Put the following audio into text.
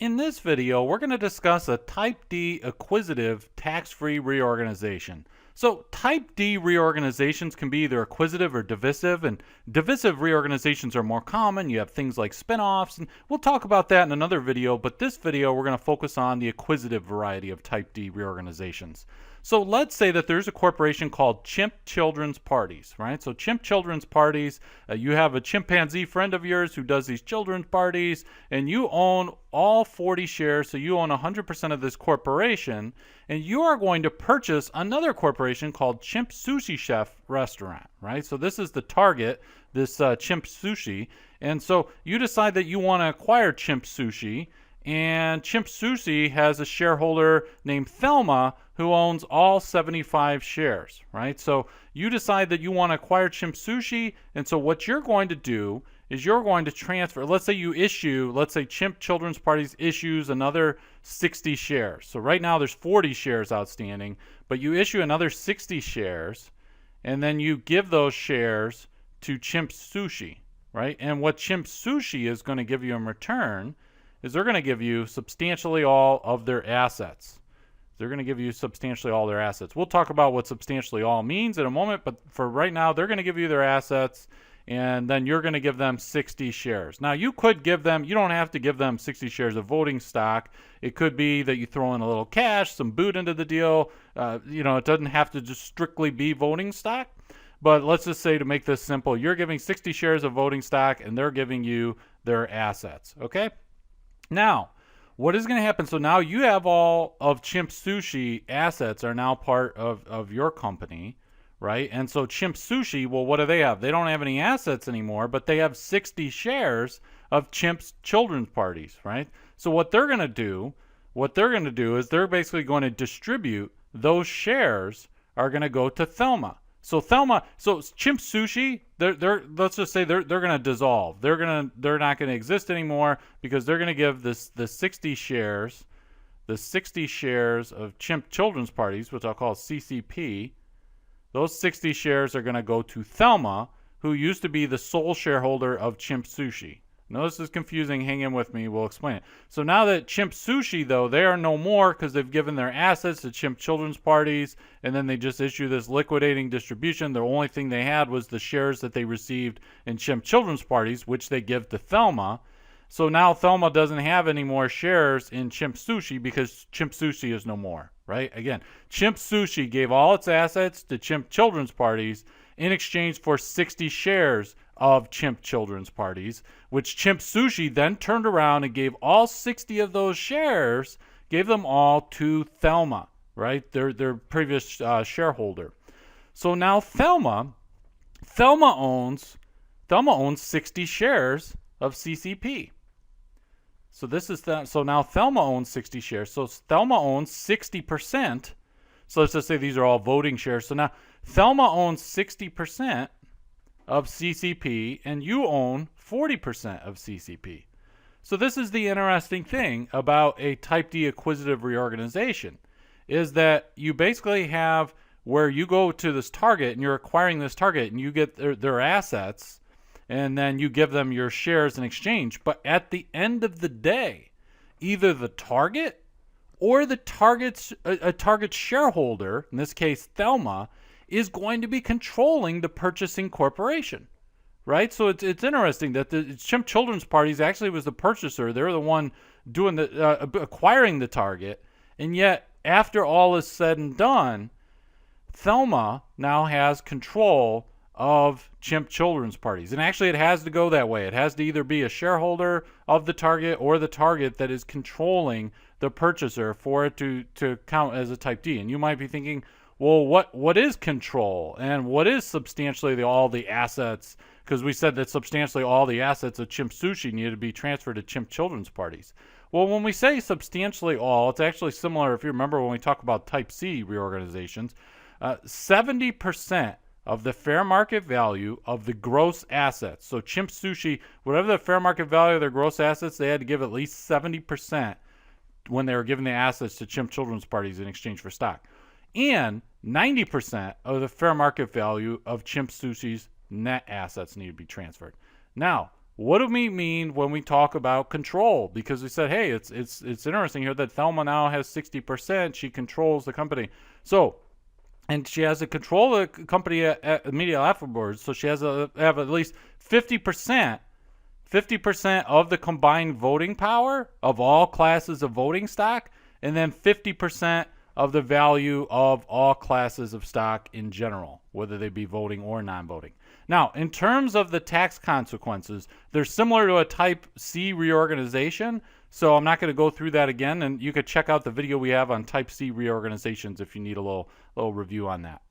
In this video, we're going to discuss a Type D acquisitive tax-free reorganization. So Type D reorganizations can be either acquisitive or divisive, and divisive reorganizations are more common. You have things like spin-offs, and we'll talk about that in another video, but this video we're going to focus on the acquisitive variety of Type D reorganizations. So let's say that there's a corporation called Chimp Children's Parties, right? So Chimp Children's Parties, you have a chimpanzee friend of yours who does these children's parties, and you own all 40 shares, so you own 100% of this corporation, and you are going to purchase another corporation called Chimp Sushi Chef Restaurant, right? So this is the target, this Chimp Sushi, and so you decide that you want to acquire Chimp Sushi, and Chimp Sushi has a shareholder named Thelma who owns all 75 shares, right? So you decide that you want to acquire Chimp Sushi, and so what you're going to do is you're going to transfer. Let's say Chimp Children's Parties issues another 60 shares. So right now there's 40 shares outstanding, but you issue another 60 shares, and then you give those shares to Chimp Sushi, right? And what Chimp Sushi is going to give you in return is they're going to give you substantially all of their assets. They're going to give you substantially all their assets. We'll talk about what substantially all means in a moment, but for right now, they're going to give you their assets, and then you're going to give them 60 shares. Now, you could give them, you don't have to give them 60 shares of voting stock. It could be that you throw in a little cash, some boot into the deal. It doesn't have to just strictly be voting stock. But let's just say, to make this simple, you're giving 60 shares of voting stock, and they're giving you their assets, okay? Now, what is going to happen? So now you have all of Chimp Sushi assets are now part of your company, right? And so Chimp Sushi, well, what do they have? They don't have any assets anymore, but they have 60 shares of Chimp's Children's Parties, right? So what they're going to do is they're basically going to distribute those shares are going to go to Thelma. So Chimp Sushi, let's just say they're going to dissolve. They're not going to exist anymore because they're going to give the 60 shares of Chimp Children's Parties, which I'll call CCP. Those 60 shares are going to go to Thelma, who used to be the sole shareholder of Chimp Sushi. I know this is confusing. Hang in with me. We'll explain it. So now that Chimp Sushi, though, they are no more because they've given their assets to Chimp Children's Parties, and then they just issue this liquidating distribution. The only thing they had was the shares that they received in Chimp Children's Parties, which they give to Thelma. So now Thelma doesn't have any more shares in Chimp Sushi because Chimp Sushi is no more, right? Again, Chimp Sushi gave all its assets to Chimp Children's Parties in exchange for 60 shares of Chimp Children's Parties, which Chimp Sushi then turned around and gave all 60 of those shares, gave them all to Thelma, right? Their previous shareholder. So now Thelma owns 60 shares of CCP. So now Thelma owns 60 shares. So Thelma owns 60%. So let's just say these are all voting shares. So now Thelma owns 60% of CCP, and you own 40% of CCP. So this is the interesting thing about a Type D acquisitive reorganization, is that you basically have where you go to this target and you're acquiring this target and you get their assets, and then you give them your shares in exchange. But at the end of the day, either the target or the target shareholder, in this case Thelma, is going to be controlling the purchasing corporation, right? So it's interesting that the Chimp Children's Parties actually was the purchaser. They're the one doing acquiring the target, and yet after all is said and done, Thelma now has control of Chimp Children's Parties. And actually it has to go that way. It has to either be a shareholder of the target or the target that is controlling the purchaser for it to count as a Type D. And you might be thinking, well, what is control, and what is substantially all the assets? Because we said that substantially all the assets of Chimp Sushi needed to be transferred to Chimp Children's Parties. Well, when we say substantially all, it's actually similar. If you remember when we talk about Type C reorganizations, 70% of the fair market value of the gross assets. So Chimp Sushi, whatever the fair market value of their gross assets, they had to give at least 70% when they were giving the assets to Chimp Children's Parties in exchange for stock. And 90% of the fair market value of Chimp Sushi's net assets need to be transferred. Now, what do we mean when we talk about control? Because we said, hey, it's interesting here that Thelma now has 60%. She controls the company. So, and she has to control the company immediately afterwards. So she has to have at least 50% of the combined voting power of all classes of voting stock, and then 50% of the value of all classes of stock in general, whether they be voting or non-voting. Now, in terms of the tax consequences, they're similar to a Type C reorganization, so I'm not going to go through that again, and you could check out the video we have on Type C reorganizations if you need a little review on that.